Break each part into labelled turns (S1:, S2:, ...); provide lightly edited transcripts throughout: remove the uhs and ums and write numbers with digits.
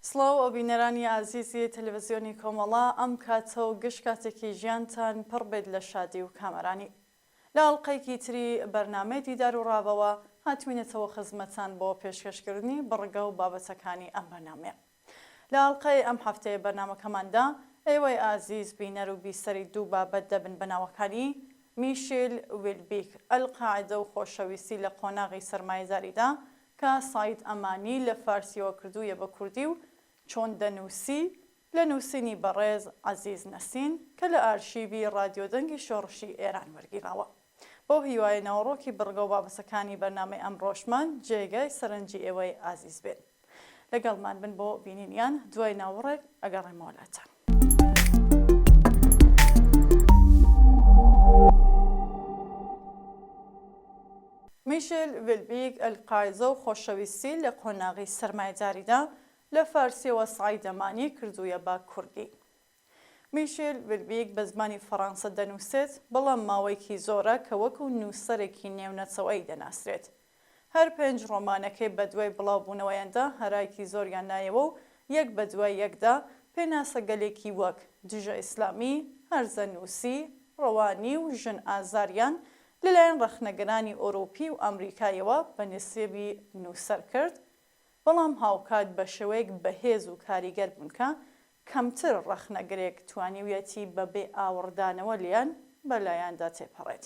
S1: سڵاو ئەو بینەرانی ئازیزی تەلەڤیزیۆنی کۆمەڵا ئەم کاتە و گشت کاتێکی ژیانتان پڕ بێت لە شادی و کامەرانی. لە ئەڵلقەیەکی تری بەرنامەی دیدار و ڕاوەوە هاتوینێتەوە خزمەتان بۆ پێشکەشکردنی بڕگە و بابەتەکانی ئەم بەرنامەیە. لە ئەڵلقەی ئەم هەفتەیە بەرنامەکەماندا ئێوەی ئازیز بینەر و بیسەری دوو بابەت دەبن بەناوەکانی میشێل ویلبیک ئەلقاعدە و خۆشەویستی لە قۆناغی سەرمایەداریدا کە سایت ئەمانی لە فارسیەوە کردوویە بە کوردی و چۆن دەنووسی لە نووسینی بەڕێز عەزیز نەسین کە لە ئارشیڤی ڕادیۆ دەنگی شۆڕشی ئێران وەرگیراوە. بۆ هیوایە ناوەڕۆکی بڕگە و بابەتەکانی بەرنامەی ئەمڕۆژمان جێگای سەرنجی ئێوەی ئازیز بێت. لەگەڵمان بن بۆ بینینیان دوای ناوەڕێک ئەگەڕێمەوە لاتان. میشێل ویلبیک ئەلقاعدە و خۆشەویستی لە قۆناغی سەرمایەداریدا لە فارسیەوە سعیدەمانی کردوویە بە کوردی. میشێل ویلبیک بە زمانی فەڕەنسە دەنووسێت، بەڵام ماوەیەکی زۆرە کە وەکو نووسەرێکی نێونەتەوەی دەناسرێت. هەر 5 ڕۆمانەکەی بە دوای بڵاوبوونەوەیاندا هەرایەکی زۆریان نایەوە و یەک بە دوای یەکدا پێناسە گەلێکی وەک دژە ئیسلامی، هەرزە نووسی، ڕەوانی و ژن ئازاریان لەلایەن ڕەخنەگەرانی ئۆروپی و ئەمریکایەوە بە نسێبی نووسەر کرد، بەڵام هاوکات بە شێوەیەک بەهێز و کاریگەر بوون کە کەمتر ڕەخنەگرێک توانیویەتی بەبێ ئاوەڕدانەوە لیان بەلایاندا تێپەڕێت.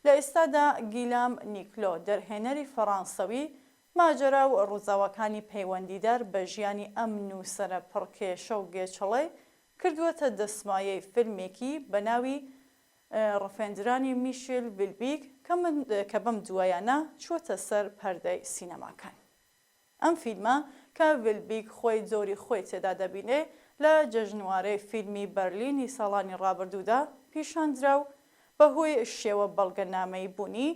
S1: لە ئێستادا گیلام نیکلۆ دەرهێنەری فەڕەنسەوی ماجەرا و ڕووزاوەکانی پەیوەندیدار بە ژیانی ئەم نووسەرە پڕکێشە و گێچەڵەی کردووەتە دەسمایەی فیلمێکی بە ناوی ڕفێندرانی میشێل ویلبیک کە بەم دوایانە چووەتە سەر پەردەی سینەماکان. ئەم فیلمە کە ویلبیک خۆی جۆری خۆی تێدا دەبینێ لە جەژنوارەی فیلمی بەرلینی ساڵانی ڕابردوودا پیشاندرا و بەهۆی شێوە بەڵگەنامەی بوونی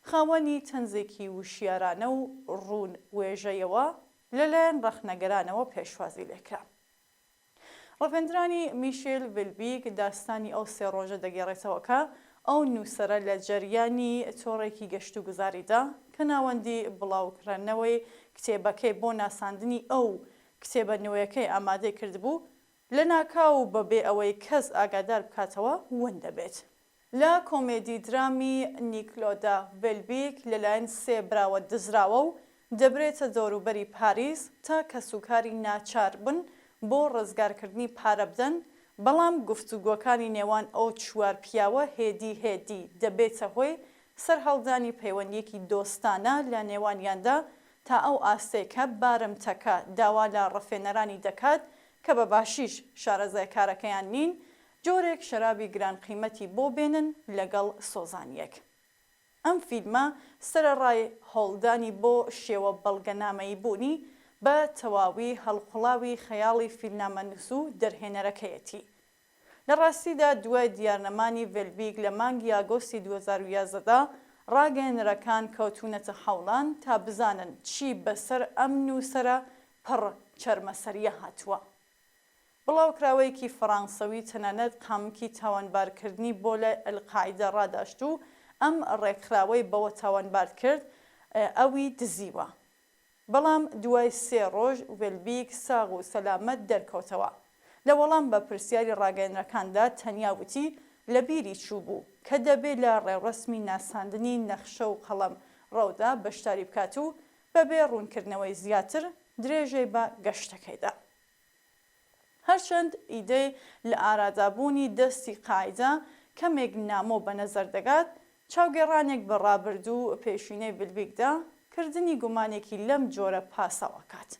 S1: خاوەنی تەنزێکی وشیارانە و ڕوون وێژەیەوە لەلایەن ڕەخنەگەرانەوە پێشوازی لێکرا. ڕەفێندرانی میشێل ویلبیک داستانی ئەو 3 ڕۆژە دەگێڕێتەوە کە ئەو نووسەرە لە جەریانی تۆڕێکی گەشت و گوزاریدا کە ناوەندی بڵاوکردنەوەی کتێبەکەی بۆ ناساندنی ئەو کتێبە نوێیەکەی ئامادەی کردبوو لە ناکاو بەبێ ئەوەی کەس ئاگادار بکاتەوە ون دەبێت. لە کۆمێدی درامی نیکلۆدا ویلبیک لەلایەن 3 براوە دزراوە و دەبرێتە دەوروبەری پاریس تا کەسوکاری ناچار بن بۆ ڕزگارکردنی پارە بدەن، بەڵام گفتوگۆکانی نێوان ئەو 4 پیاوە هێدی دەبێتە هۆی سەرهەڵدانی پەیوەندیەکی دۆستانە لە نێوانیاندا تا ئەو ئاستەیەکە بارمتەکە داوا لە ڕەفێنەرانی دەکات کە بە باشیش شارەزای کارەکەیان نین جۆرێک شەرابی گران قیمەتی بۆ بێنن لەگەڵ سۆزانیەک. ئەم فیلمە سەرەڕای هەوڵدانی بۆ شێوە بەڵگەنامەیی بوونی بە تەواوی هەڵقوڵاوی خەیاڵی فیلمنامەنووس و دەرهێنەرەکەیەتی. لە ڕاستیدا دوای دیارنەمانی ویلبیک لە مانگی ئاگۆستی 2011دا ڕاگەیەنەرەکان کەوتونەتە هەوڵان تا بزانن چی بەسەر ئەم نووسەرە پڕ چەرمەسەریە هاتووە. بڵاوکراوەیەکی فەڕەنسەوی تەنانەت قامکی تاوانبارکردنی بۆ لە ئەلقاعیدە ڕاداشت و ئەم ڕێکخراوەی بەوە تاوانبار کرد ئەوی دزیوە. بەڵام دوای 3 ڕۆژ ویلبیک ساغ و سەلامەت دەرکەوتەوە. لە وەڵام بە پرسیاری ڕاگەیەنەرەکاندا تەنیا وتی لە بیری چوو بوو کە دەبێت لە ڕێڕەسمی ناساندنی نەخشە و قەڵەم ڕەودا بەشداری بکات و بەبێ ڕوونکردنەوەی زیاتر درێژەی بە گەشتەکەیدا. هەرچەند ئیدەی لە ئارادابوونی دەستی قاعدە کەمێک نامۆ بە نەزەر دەگات، چاوگێڕانێک بە ڕابردوو پێشینەی ویلبیکدا کردنی گومانێکی لەم جۆرە پاسەوە کات.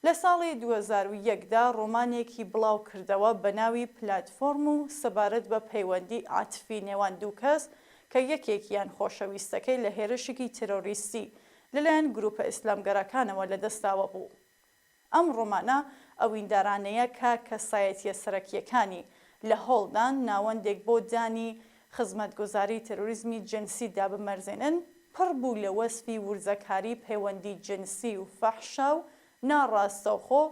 S1: لە ساڵی 2001دا ڕۆمانێکی بڵاو کردەوە بە ناوی پلاتفۆرم و سەبارەت بە پەیوەندی عاتفی نێوان دوو کەس کە یەکێکیان خۆشەویستەکەی لە هێرشێکی تێرۆریستی لەلایەن گروپە ئیسلامگەرەکانەوە لەدەستاوە بوو. ئەم ڕۆمانە ئەویندارانەیە کە کەسایەتیە سەرەکیەکانی لە هۆڵدان ناوەندێک بۆ دانی خزمەتگوزاری تەرۆریزمی جنسی دابمەرزێنن پڕ بوو لە وەسفی ورزەکاری پەیوەندی جنسی و فەحشا و ناڕاستەوخۆ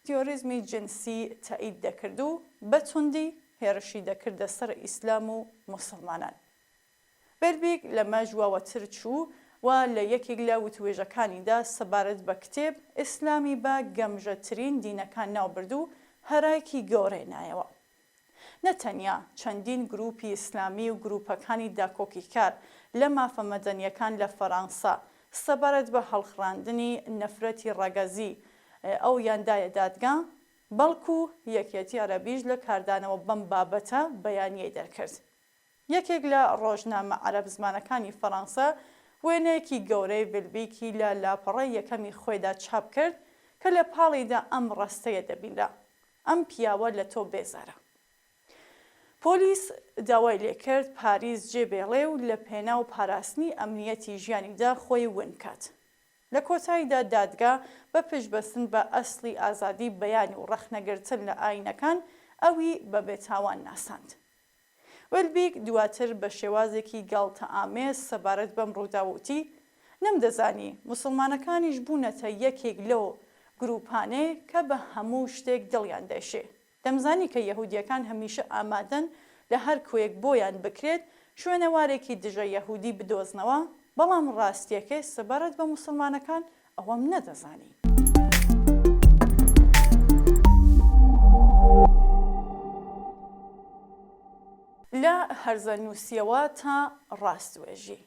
S1: تیۆریزمی جنسی تایید دەکرد و بەتوندی هێرشی دەکردە سەر ئیسلام و موسڵمانان. ویلبیک لە مەژواوەتر چوو و لە یەکێک لە وتوێژەکانیدا سەبارەت بە کتێب ئیسلامی بە گەمژەترین دینەکان ناوبرد و هەرایەکی گەورەی نەتەنیا چەندین گروپی ئیسلامی و گروپەکانی داکۆکیکار لە مافە مەدەنیەکان لە فەڕەنسا سەبارەت بە هەڵخراندنی نەفرەتی ڕەگەزی ئەو یاندایە دادگا، بەڵکو یەکێتی عەرەبیش لە کاردانەوە بەم بابەتە بەیانیەی دەرکرد. یەکێک لە ڕۆژنامە عەرەب زمانەکانی فەڕەنسا وێنەیەکی گەورەی ڤلبیکی لە لاپەڕەی یەکەمی خۆیدا چاپ کرد کە لە پاڵیدا ئەم ڕستەیە دەبینرا: ئەم پیاوە لە تۆ بێزارە. پۆلیس داوای لێکرد پاریس جێبێڵێ و لە پێناو پاراستنی ئەمنیەتی ژیانیدا خۆی ون کات. لە کۆتاییدا دادگا بە پشتبەستن بە ئەسڵی ئازادی بەیانی و ڕەخنەگرتن لە ئاینەکان ئەوی بە بێتاوان ناساند. ڤلبیک دواتر بە شێوازێکی گاڵتەئامێز سەبارەت بەم ڕووداوتی: نەمدەزانی موسڵمانەکانیش بوونەتە یەکێک لەو گروپانەی کە بە هەموو شتێک دڵیان دەشێ. دەمزانی کە یەهودیەکان هەمیشە ئامادەن لە هەر کوێک بۆیان بکرێت شوێنەوارێکی دژە یەهودی بدۆزنەوە، بەڵام ڕاستیەکەی سەبارەت بە موسڵمانەکان ئەوەم نەدەزانی. لە هەرزە نووسیەوە تا ڕاستوێژی.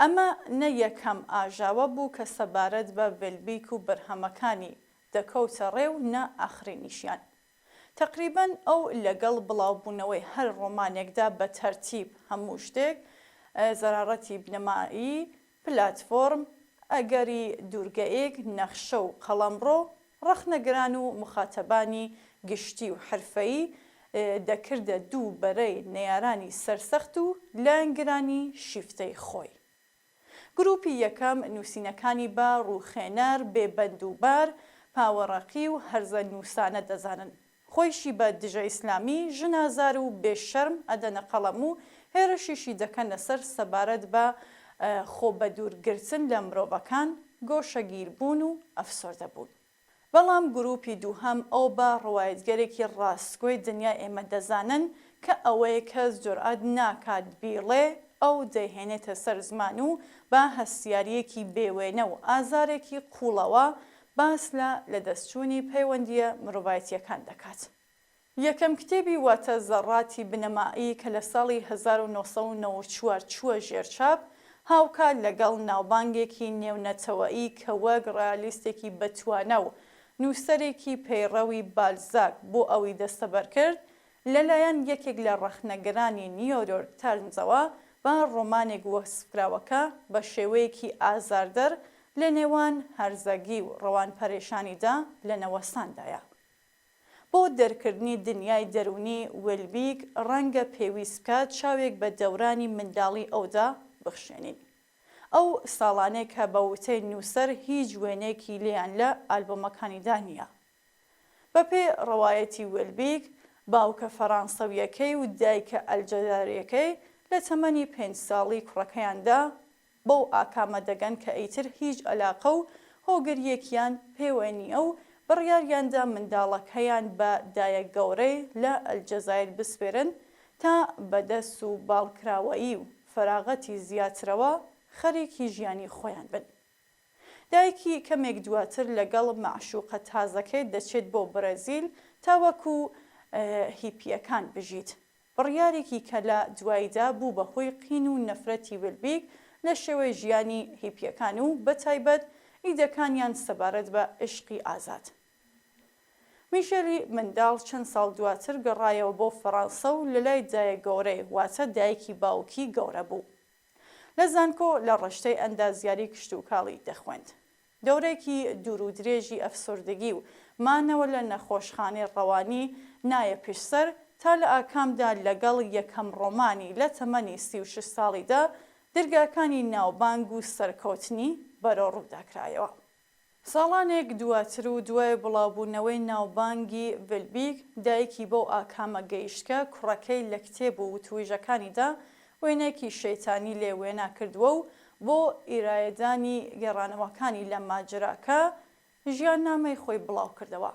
S1: ئەمە نە یەکەم ئاژاوە بوو کە سەبارەت بە ڤلبیک و بەرهەمەکانی دەکەوتە ڕێو نە ئاخرینیشیان. تقریباً ئەو لەگەڵ بڵاوبوونەوەی هەر ڕۆمانێکدا بە تەرتیب هەموو شتێک، زەرارەتی بنەمایی، پلاتفۆرم، ئەگەری دوورگەیەک، نەخشە و قەڵەمڕۆ، ڕەخنەگران و مخاتەبانی گشتی و حرفەیی دەکردە دوو بەرەی نەیارانی سەرسەخت و لایەنگرانی شیفتەی خۆی. گروپی یەکەم نووسینەکانی بە ڕووخێنەر، بێبەندوبار، پاوەڕەقی و هەرزە نووسانە دەزانن. خۆیشی بە دژە ئیسلامی ژنازار و بێشەرم ئەدەنە قەڵەم و هێرشیشی دەکەنە سەر سەبارەت بە خۆ بە دوورگرتن لە مرۆڤەکان، گۆشەگیربوون و ئەفسۆردەبوون. بەڵام گروپی دووهەم ئەو بە ڕواەتگەرێکی ڕاستگۆی دنیای ئێمە دەزانن کە ئەوەیە کەس جورئەت ناکات بیڵێ ئەو دەیهێنێتە سەر زمان و بە هەستیاریەکی بێوێنە و ئازارێکی قوڵەوە باس لە دەستچوونی پەیوەندیە مرۆڤایەتیەکان دەکات. یەکەم کتێبی واتە زەڕاتی بنەمایی کە لە ساڵی 1994 چووە ژێرچاپ، هاوکات لەگەڵ ناوبانگێکی نێونەتەوەیی کە وەک ڕیالیستێکی بەتوانە و نووسەرێکی پەیڕەوی بالزاک بۆ ئەوی دەستەبەر کرد، لەلایەن یەکێک لە ڕەخنەگرانی نیویۆرک تایمزەوە بە ڕۆمانێک وەسفراوەکە بە شێوەیەکی ئازاردەر لە نێوان هەرزەگی و ڕەوانپەرێشانیدا لە نەوەساندایە. بۆ دەرکردنی دنیای دەرونی ڤلبیک ڕەنگە پێویست بکات چاوێک بە دەورانی منداڵی ئەودا بخشێنین. ئەو ساڵانەی کە بە وتەی نووسەر هیچ وێنەیەکی لێیان لە ئالبۆمەکانیدا نییە. بەپێ ڕەوایەتی ڤلبیک، باوکە فەڕەنسەویەکەی و دایکە ئەلجەزائیریەکەی لە تەمەنی 5 ساڵی کوڕەکەیاندا بەو ئاکامە دەگەن کە ئەیتر هیچ ئەلاقە و هۆگریەکیان پێوەنیە و بڕیاریاندا منداڵەکەیان بە دایک گەورەی لە ئەلجەزایر بسپێرن تا بەدەست و باڵکراوەیی و فەراغەتی زیاترەوە خەریکی ژیانی خۆیان بن. دایکی کەمێک دواتر لەگەڵ مەعشوقە تازەکەی دەچێت بۆ بەرەزیل تا وەکو هیپیەکان بژیت. بڕیارێکی کە لە دواییدا بوو بەهۆی قین و نەفرەتی ڤلبیک لە شێوەی ژیانی هیپیەکان و بەتایبەت ئیدەکانیان سەبارەت بە عشقی ئازاد. میشێلی منداڵ چەند ساڵ دواتر گەڕایەوە بۆ فەڕەنسا و لە لای دایک گەورەی واتە دایکی باوکی گەورە بوو. لە زانکۆ لە ڕەشتەی ئەندازیاری کشت و کاڵی دەخوێند. دەورێکی دوور و درێژی ئەفسردگی و مانەوە لە نەخۆشخانەی ڕەوانی نایە پێشسەر تا لە ئاکامدا لەگەڵ یەکەم ڕۆمانی لە تەمەنی 36 ساڵیدا دەرگاکانی ناوبانگ و سەرکەوتنی بەرەو ڕووداکرایەوە. ساڵانێک دواتر و دوای بڵاوبوونەوەی ناوبانگی ڤلبیک، دایکی بۆ ئاکامە گەیشتکە کوڕەکەی لە کتێب و وتوێژەکانیدا وێنێکی شەیتانی لێ وێنا کردووە و بۆ ئیرایەدانی گێڕانەوەکانی لە ماجراکە ژیاننامەی خۆی بڵاو کردەوە.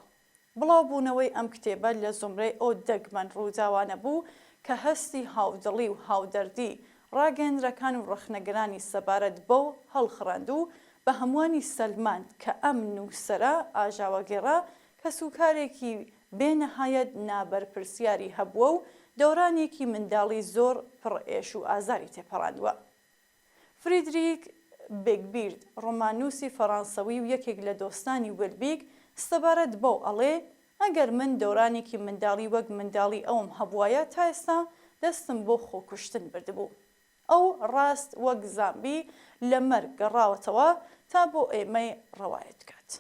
S1: بڵاوبوونەوەی ئەم کتێبە لە زمرەی ئەو دەگمەن ڕووداوانە بوو کە هەستی هاودڵی و هاودەردی ڕاگەیەندرەکان و ڕەخنەگەرانی سەبارەت بۆ هەڵخڕاند و بە هەمووانی سەلمان کە ئەم نووسەرە ئاژاوەگێڕا کە سوکارێکی بێنەهایەت نابەرپرسیاری هەبووە و دەورانێکی منداڵی زۆر پڕئێش و ئازاری تێپەڕاندووە. فریدریک بێگبیرد ڕۆمانووسی فەڕەنسەوی و یەکێک لە دۆستانی ویلبیگ سەبارەت بۆ ئەڵێ ئەگەر من دەورانێکی منداڵی وەک منداڵی ئەوم هەبوایە تا ئێستا دەستم بۆ خۆکوشتن بردبوو. ئەو ڕاست وەک زامبی لە مەرگ گەڕاوەتەوە تا بۆ ئێمەی ڕەوایەت بکات.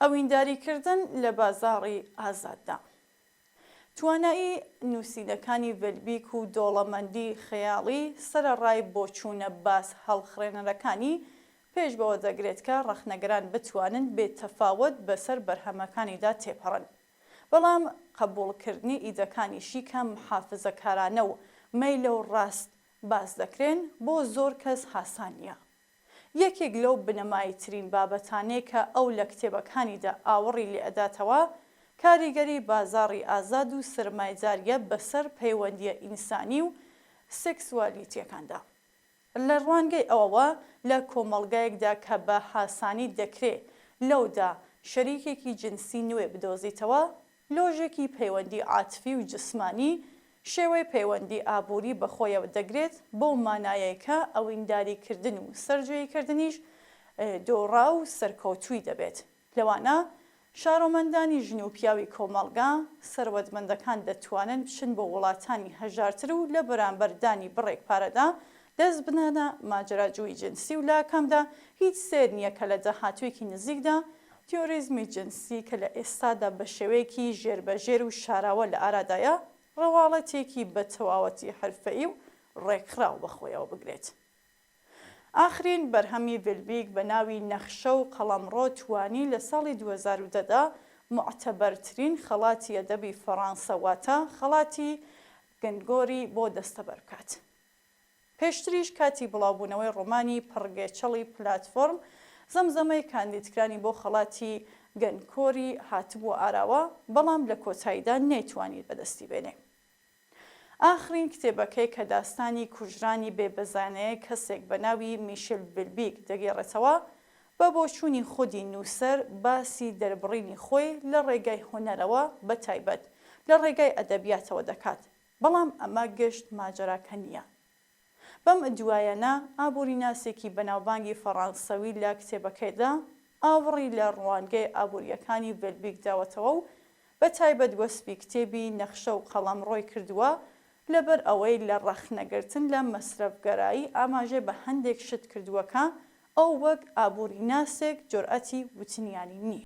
S1: ئەوینداریکردن لە بازاڕی ئازاددا. توانایی نووسینەکانی ڤێلبیک و دۆڵەمەندی خەیاڵی سەرەڕای بۆ چوونە باس هەڵخڕێنەرەکانی پێش بەوە دەگرێت کە ڕەخنەگەران بتوانن بێتەفاوت بەسەر بەرهەمەکانیدا تێپەڕن. بەڵام قبوڵکردنی ئیدەکانیشی کە محافزەکارانە و مەیلە و ڕاست باس دەکرێن بۆ زۆر کەس هاسان نییە. یەکێک لەو بنەماییترین بابەتانەیە کە ئەو لە کتێبەکانیدا ئاوەڕی لێ ئەداتەوە کاریگەری بازاڕی ئازاد و سرمایه‌داریە بەسەر پەیوەندیە ئینسانی و سێکسوالیتیەکاندا. لە ڕوانگەی ئەوەوە لە کۆمەڵگایەکدا کە بە هاسانی دەکرێت لەودا شەریکێکی جنسی نوێ بدۆزیتەوە، لۆژێکی پەیوەندی عاتفی و جسمانی شێوەی پەیوەندی ئابووری بەخۆیەوە دەگرێت بۆ مانایەکە ئەوینداریکردن و سەرجێیکردنیش دۆڕا و سەرکەوتووی دەبێت. لەوانە شارۆمەندانی ژن و پیاوی کۆمەڵگا سەروەتمەندەکان دەتوانن بچن بۆ وڵاتانی هەژارتر و لە بەرامبەردانی بڕێک پارەدا دەست بنانە ماجراجووی جنسی و لە کەمدا هیچ سێر نییە کە لە داهاتوویەکی نزیکدا تیۆریزمی جنسی کە لە ئێستادا بە شێوەیەکی ژێربەژێر و شاراوە لە ئارادایە ڕەواڵەتێکی بە تەواوەتی حرفەیی و ڕێکخراو بەخۆیەوە بگرێت. ئاخرین بەرهەمی ڤێلبیگ بە ناوی نەخشە و قەڵەمڕۆ توانی لە ساڵی 2010دا معتەبەرترین خەڵاتی ئەدەبی فەڕەنسا واتە خەڵاتی گەنگۆری بۆ دەستەبەر بکات. پێشتریش کاتی بڵاوبوونەوەی ڕۆمانی پڕگێچەڵی پلاتفۆرم زەمزەمەی کاندیدکرانی بۆ خەڵاتی گەنگۆری هاتبووە ئاراوە، بەڵام لە کۆتاییدا نەیتوانیت بەدەستی بێنێ. ئاخرین کتێبەکەی کە داستانی کوژرانی بێبەزانەیە کەسێک بە ناوی میشێل ڤێلبیگ دەگێڕێتەوە بە بۆچوونی خودی نووسەر باسی دەربڕینی خۆی لە ڕێگای هونەرەوە بە تایبەت لە ڕێگای ئەدەبیاتەوە دەکات، بەڵام ئەمە گەشت ماجەراکە نییە. بەم دوایەنە ئابووری ناسێکی بەناوبانگی فەڕەنسەوی لە کتێبەکەیدا ئاوڕی لە ڕوانگەی ئابوووریەکانی ڤێلبیگ داوەتەوە و بە تایبەت وەسپی کتێبی نەخشە و قەڵەمڕۆی کردووە لەبەر ئەوەی لە ڕەخنەگرتن لە مەسرەفگەرایی ئاماژێ بە هەندێک شت کردووەکە ئەو وەک ئابووری ناسێک جورئەتی وتنیانی نییە.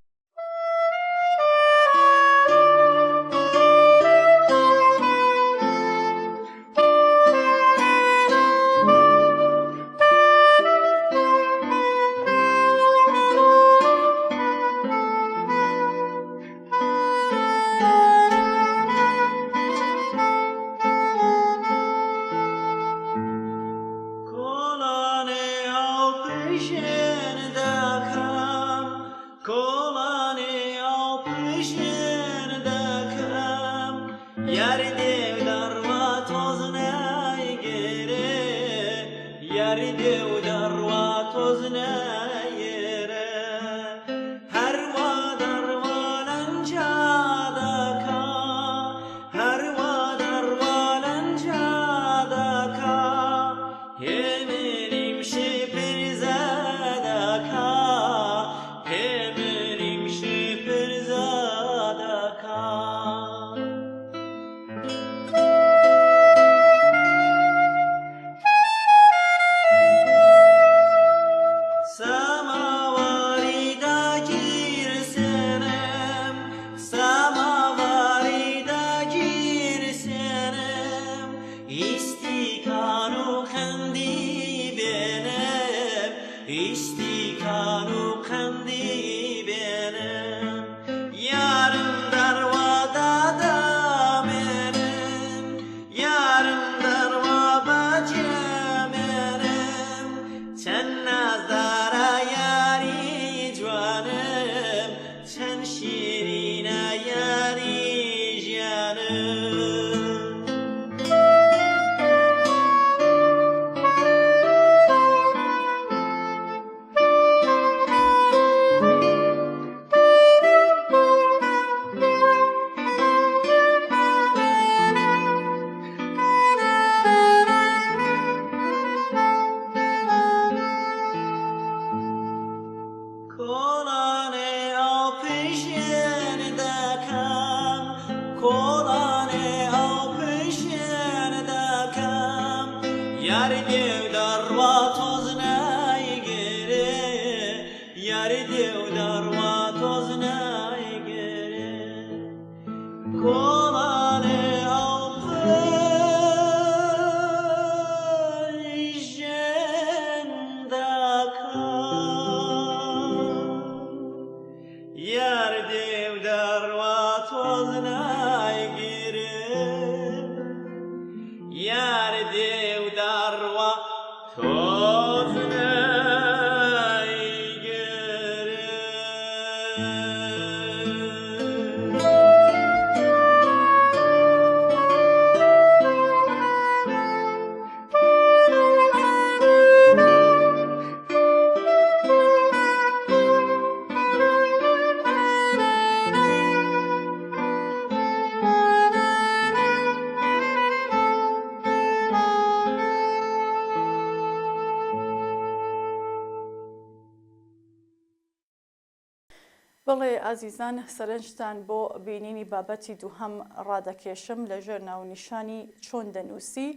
S1: بەڵێ ئازیزان سەرنجتان بۆ بینینی بابەتی دووهەم ڕادەکێشم لەژێر ناونیشانی چۆن دەنووسی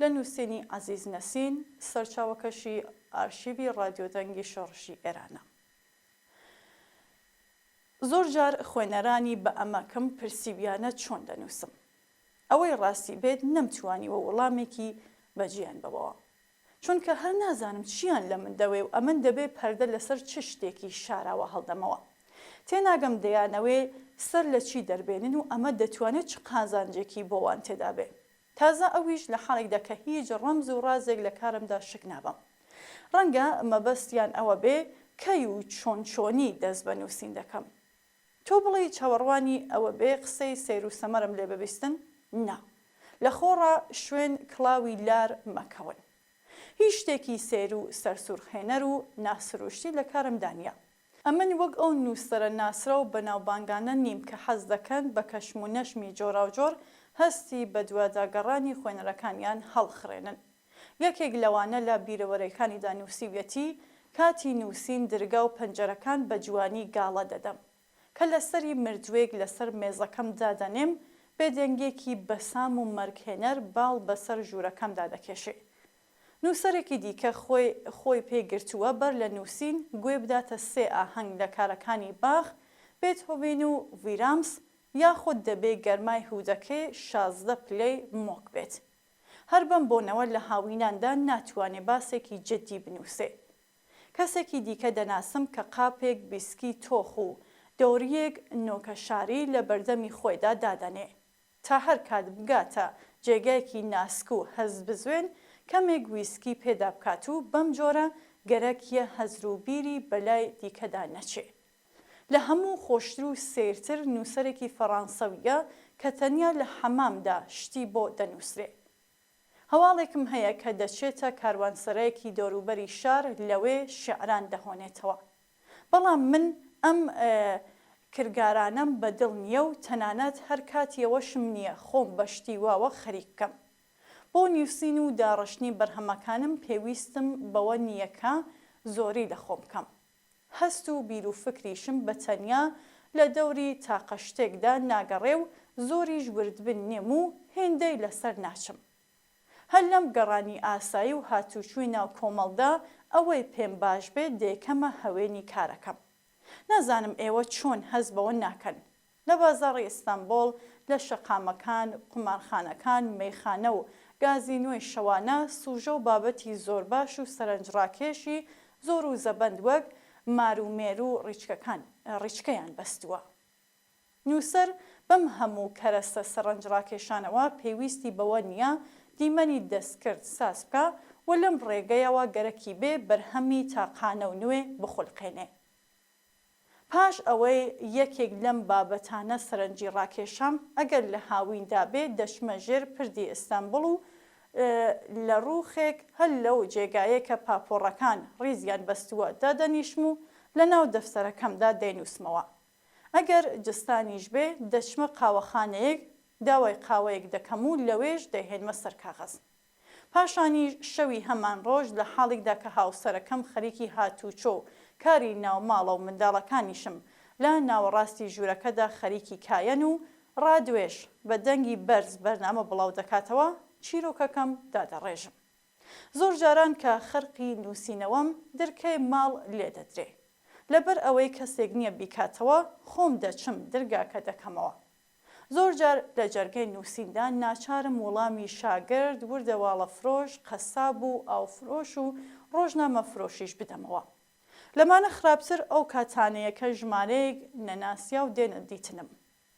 S1: لە نووسینی عەزیز نەسین سەرچاوەکەشی ئارشیڤی ڕادیۆدەنگی شۆڕشی ئێرانە. زۆر جار خوێنەرانی بە ئەمەکەم پرسیویانە چۆن دەنووسم. ئەوەی ڕاستی بێت نەمتوانیوە وەڵامێکی بەجیان بەوە. چونکە هەر نازانم چیان لە من دەوێ و ئەمن دەبێ پەردە لەسەر چ شتێکی شاراوە هەڵدەمەوە. تێناگەم دەیانەوێ سەر لە چی دەربێنن و ئەمە دەتوانێت چ قازانجێکی بۆوان تێدا بێ. تازە ئەویش لە حاڵێکدا کە هیچ ڕەمز و ڕازێک لە کارمدا شک نابم. ڕەنگە مەبەستیان ئەوە بێ کەی و چۆنی دەست بە نووسین دەکەم. تۆ بڵێ چاوەڕوانی ئەوە بێ قسەی سیر و سەمەرم لێ ببیستن؟ نا. لە خۆڕە شوێن کڵاوی لار مەکەون. هیچ شتێکی سیر و سەرسوورخێنەر و ناسروشتی لە کارمدا نییە. ئەمن وەک ئەو نووسەرە ناسرە و بەناوبانگانە نیم کە حەز دەکەن بە کەشم و نەشمی جۆراوجۆر هەستی بە دوواداگەڕانی خوێنەرەکانیان هەڵخڕێنن. یەکێک لەوانە لە بیرەوەرەکانی دانووسیویەتی کاتی نووسین درگا و پەنجەرەکان بە جوانی گاڵە دەدەم کە لەسەری مردوێک لەسەر مێزەکەم دادەنێم بێدەنگێکی بەسام و مەرگهێنەر باڵ بەسەر ژوورەکەمدا دەکێشێ. نووسەرێکی دیکە خۆی پێگرتووە بەر لە نووسین گوێ بداتە سێ ئاهەنگ لە کارەکانی باخ، بێتهۆڤن و ڤیرامس یاخود دەبێ گەرمای هودەکەی 16 پلەی مۆک بێت. هەر بەم بۆنەوە لە هاویناندا ناتوانێ باسێکی جددی بنووسێ. کەسێکی دیکە دەناسم کە قاپێک بیسکی تۆخ و دەوریەک نۆکەشاری لە بەردەمی خۆیدا دادەنێ تا هەر کات بگاتە جێگایەکی ناسک و هەز بزوێن کەمێک ویسکی پێدا بکات و بەم جۆرە گەرەکیە هەزر و بیری بەلای دیکەدا نەچێ. لە هەموو خۆشتر و سیرتر نووسەرێکی فەڕانسەویە کە تەنیا لە حەمامدا شتی بۆ دەنووسرێ. هەواڵێکم هەیە کە دەچێتە کاروانسەرایەکی دەوروبەری شار لەوێ شیعران دەهۆنێتەوە. بەڵام من ئەم کرگارانم بەدڵ نییە و تەنانەت هەر کاتیەوەشم نییە خۆم بەشتی واوە خەریک بکەم. بۆ نووسین و داڕشتنی بەرهەمەکانم پێویستم بەوە نییەکە زۆری لە خۆم بکەم. هەست و بیر و فکریشم بە تەنیا لە دەوری تاقە شتێکدا ناگەڕێ و زۆریش وردبن نێم و هێندەی لەسەر ناچم. هەر لەم گەڕانی ئاسایی و هاتوچووی ناو کۆمەڵدا ئەوەی پێم باش بێت دێکەمە هەوێنی کارەکەم. نازانم ئێوە چۆن هەز بەوە ناکەن. لە بازاڕی ئیستانبوڵ، لە شەقامەکان، قومارخانەکان، مەیخانە و گازینۆی شەوانە سوژە و بابەتی زۆر باش و سەرنجڕاکێشی زۆر و زەبەند وەک مار و مێر و ڕیچکەیان بەستووە. نووسەر بەم هەموو کەرەستە سەرنجڕاکێشانەوە پێویستی بەوە نییە دیمەنی دەستکرد ساس بکە و لەم ڕێگەیەوە گەرەکی بێ بەرهەمی تاقانە و نوێ بخولقێنێ. پاش ئەوەی یەکێک لەم بابەتانە سەرنجی ڕاکێشام ئەگەر لە هاویندا بێ دەچمە ژێر پردی ئیستانبوڵ و لە ڕووخێک هەل لەو جێگایە کە پاپۆڕەکان ڕیزیان بەستووە دادەنیشم و لە ناو دەفتەرەکەمدا دەینووسمەوە. ئەگەر جستانیش بێ دەچمە قاوەخانەیەک داوای قاوەیەک دەکەم و لەوێش دەیهێنمە سەر کاغەز. پاشانی شەوی هەمان ڕۆژ لە حاڵێکدا کە هاوسەرەکەم خەریکی هاتوچۆ کاری ناوماڵە و منداڵەکانیشم لە ناوەڕاستی ژوورەکەدا خەریکی کایەن و ڕادوێش بە دەنگی بەرز بەرنامە بڵاو دەکاتەوە چیرۆکەکەم دادەڕێژم. زۆر جاران کە خەرقی نووسینەوەم دەرکەی ماڵ لێ دەدرێ. لەبەر ئەوەی کەسێک نییە بیکاتەوە خۆم دەچم دەرگاکە دەکەمەوە. زۆر جار لە جەرگەی نووسیندا ناچارم وەڵامی شاگرد، وردەواڵە فرۆش، قەساب و ئاوفرۆش و ڕۆژنامە فرۆشیش بدەمەوە. لەمانە خراپتر ئەو کاتانەیە کە ژمارەیەک نەناسیا و دێنە دیتنم.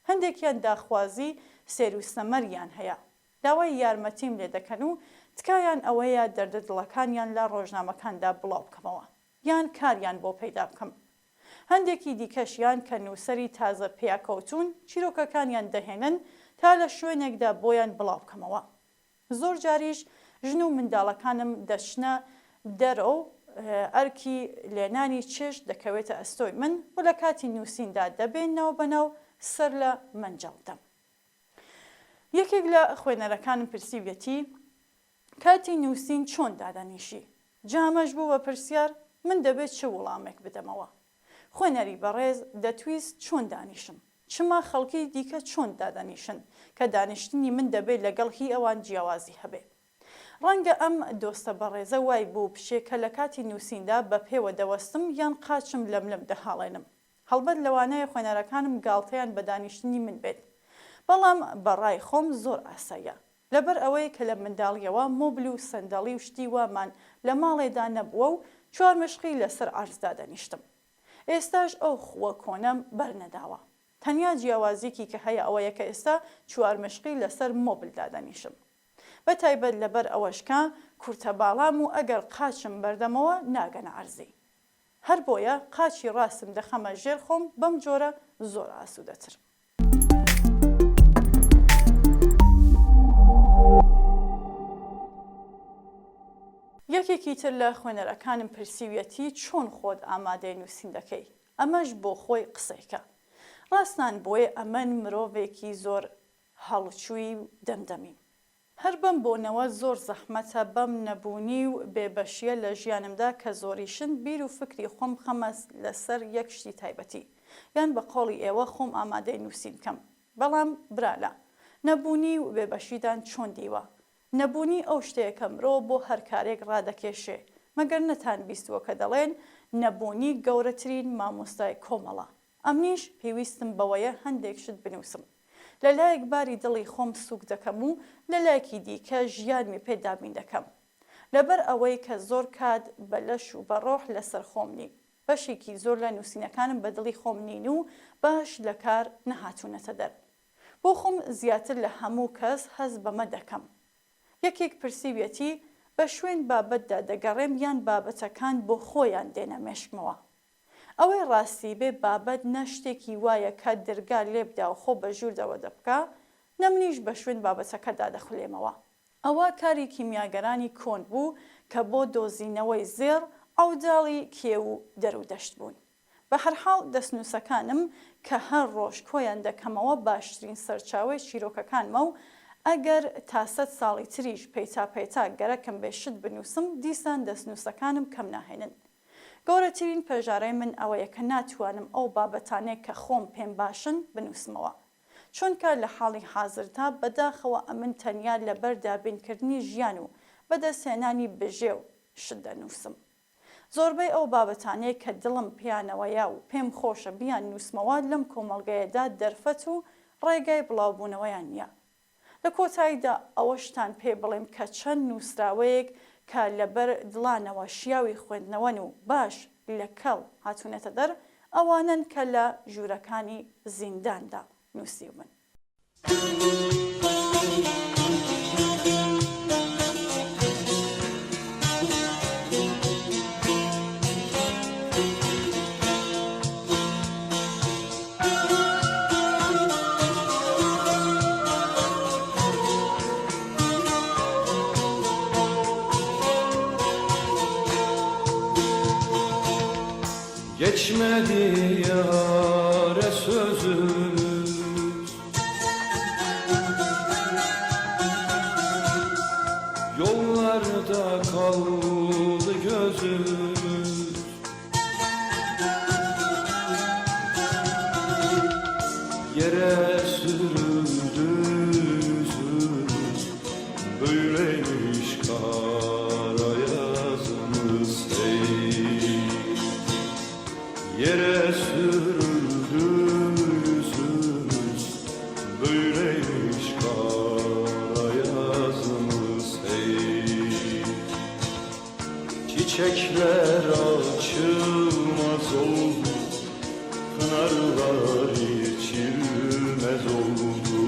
S1: هەندێکیان داخوازی سێر و سەمەریان هەیە. داوای یارمەتیم لێ دەکەن و تکایان ئەوەیە دەردە دڵەکانیان لە ڕۆژنامەکاندا بڵاو بکەمەوە یان کاریان بۆ پەیدا بکەم. هەندێکی دیکەشیان کە نووسەری تازە پێیاکەوتون چیرۆکەکانیان دەهێنن تا لە شوێنێکدا بۆیان بڵاو بکەمەوە. زۆر جاریش ژن و منداڵەکانم دەچنە دەرەوە ئەرکی لێنانی چێشت دەکەوێتە ئەستۆی من و لە کاتی نووسیندا دەبێن ناو بەناو سەر لە مەنجەڵدەم. یەکێک لە خوێنەرەکانم پرسیوێتی کاتی نووسین چۆن دادەنیشی؟ جامەش بوو بە پرسیار من دەبێت چه وەڵامێک بدەمەوە. خوێنەری بەڕێز دەتویست چۆن دانیشم؟ چما خەڵکی دیکە چۆن دادەنیشن کە دانیشتنی من دەبێت لەگەڵ هی ئەوان جیاوازی هەبێ. ڕەنگە ئەم دۆستە بەڕێزە وای بوو پشێکە لە کاتی نووسیندا بە پێوە دەوەستم یان قاچم لەملم دەهاڵێنم. هەڵبەت لەوانەیە خوێنەرەکانم گاڵتەیان بە دانیشتنی من بێت. بەڵام بەڕای خۆم زۆر ئاساییە. لەبەر ئەوەی کە لە منداڵیەوە مۆبل و سەندەڵی و شتی وامان لە ماڵێدا نەبووە و 4 مشقی لەسەر ئارزدا دەنیشتم. ئێستاش ئەو خووە کۆنەم بەرنەداوە. تەنیا جیاوازیکی کە هەیە ئەوەیە کە ئێستا 4 مشقی لەسەر مۆبلدا دەنیشم. بە تایبەت لەبەر ئەوەشکە کورتە باڵام و ئەگەر قاچم بەردەمەوە ناگەنە عەرزی. هەر بۆیە قاچی ڕاستم دەخەمە ژێر خۆم بەم جۆرە زۆر ئاسوودەتر. یەکێکی تر لە خوێنەرەکانم پرسیویەتی چۆن خۆت ئامادەی نووسین دەکەی؟ ئەمەش بۆ خۆی قسەیکە. ڕاستان بۆیە ئەمەن مرۆڤێکی زۆر هەڵچووی و دەمدەمین. هەر بەم بۆنەوە زۆر زەحمەتە بەم نەبوونی و بێبەشیە لە ژیانمدا کە زۆریشن بیر و فکری خۆم خەمە لەسەر یەک شتی تایبەتی یان بە قۆڵی ئێوە خۆم ئامادەی نووسین بکەم. بەڵام برالە نەبوونی و بێبەشیدان چۆن دیوە؟ نەبوونی ئەو شتەیە کە مرۆ بۆ هەر کارێک ڕادەکێشێ مەگەر نەتان بیستووە کە دەڵێن نەبوونی گەورەترین مامۆستای کۆمەڵە. ئەمنیش پێویستم بەوەیە هەندێک شت بنووسم. لەلایەک باری دڵی خۆم سووک دەکەم و لەلایەکی دیکە ژیانمی پێدابین دەکەم. لەبەر ئەوەی کە زۆر کات بە لەش و بە ڕۆح لەسەر خۆم نی. بەشێکی زۆر لە نووسینەکانم بە دڵی خۆم نین و باش لە کار نەهاتوونەتە دەر. بۆ خۆم زیاتر لە هەموو کەس هەز بەمە دەکەم. یەکێک پرسیوێتی بە شوێن بابەتدا دەگەڕێم یان بابەتەکان بۆ خۆیان دێنە مێشکمەوە. ئەوەی ڕاستی بێ بابەت نە شتێکی وایە کە دەرگا لێبدا و خۆ بە ژووردەوە دەبکە، نەمنیش بە شوێن بابەتەکەدا دەخولێمەوە. ئەوە کاری کیمیاگەرانی کۆن بوو کە بۆ دۆزینەوەی زێڕ ئەوداڵی کێ و دەرودەشت بوون. بە هەرحاڵ دەستنووسەکانم کە هەر ڕۆژ کۆیان دەکەمەوە باشترین سەرچاوی چیرۆکەکانمە و ئەگەر تا 100 ساڵی تریش پەیتا گەرەکم بێ شت بنووسم دیسان دەستنووسەکانم کەم ناهێنن. گەورەترین پەژارەی من ئەوەیە کە ناتوانم ئەو بابەتانەیە کە خۆم پێم باشن بنووسمەوە. چونکە لە حاڵی حازرتا بەداخەوە ئەمن تەنیا لەبەر دابینکردنی ژیان و بەدەستهێنانی بژێ و شت دەنووسم. زۆربەی ئەو بابەتانەیە کە دڵم پیانەوەیە و پێم خۆشە بیان نووسمەوە لەم کۆمەڵگەیەدا دەرفەت و ڕێگای بڵاوبوونەوەیان نییە. لە کۆتاییدا ئەوەشتان پێ بڵێم کە چەند نووسراوەیەک کە لەبەر دڵانەوە شیاوی خوێندنەوەن و باش لە کەڵ هاتوونەتە دەر ئەوانن کە لە ژوورەکانی زینداندا نووسیوبن.
S2: geçmedi yâre sözümüz. Yollarda kaldı gözümüz. Yere sürüldü yüzümüz. Böyleymiş kara yazımız hey. Yere sürüldü yüzümüz. Böyleymiş kara yazımız hey. Çiçekler açılmaz oldu, pınarlar içilmez oldu.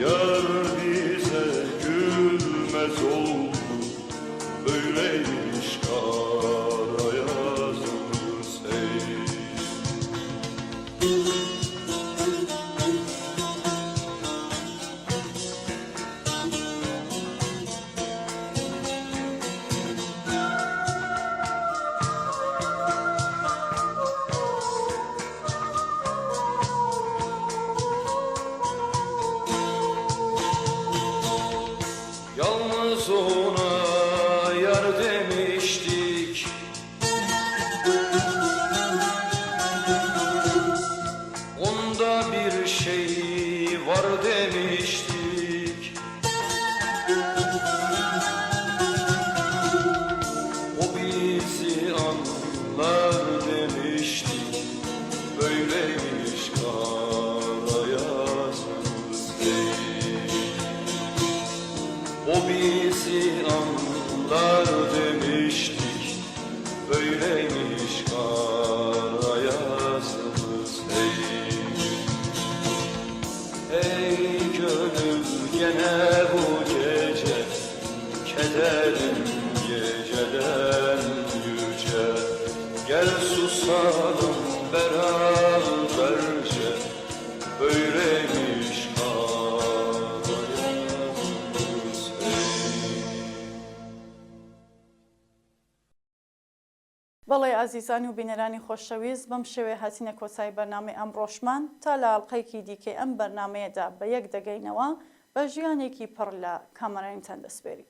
S2: Yar bize gülmez oldu, böyleymiş kara yazımız hey. Yalnız ona yar demiştik, onda bir şey var demiştik. O bizi anlar demiştik, böyleymiş kara yazımız hey. O bizi anlar demiştik, böyleymiş kara yazımız hey. Ey gönül gene bu gece, kederin geceden yüce. Gel susalım beraberce, böyleymiş kara yazımız hey.
S1: بەڵێ ئازیزانی و بینەرانی خۆشەویست بەم شێوێ هاتینە کۆتایی بەرنامەی ئەمڕۆشمان تا لە ئاڵلقەیەکی دیکەی ئەم بەرنمەیەدا بە یەک دەگەینەوە بە ژیانێکی پڕ لە کامەرانتان دەسپێری.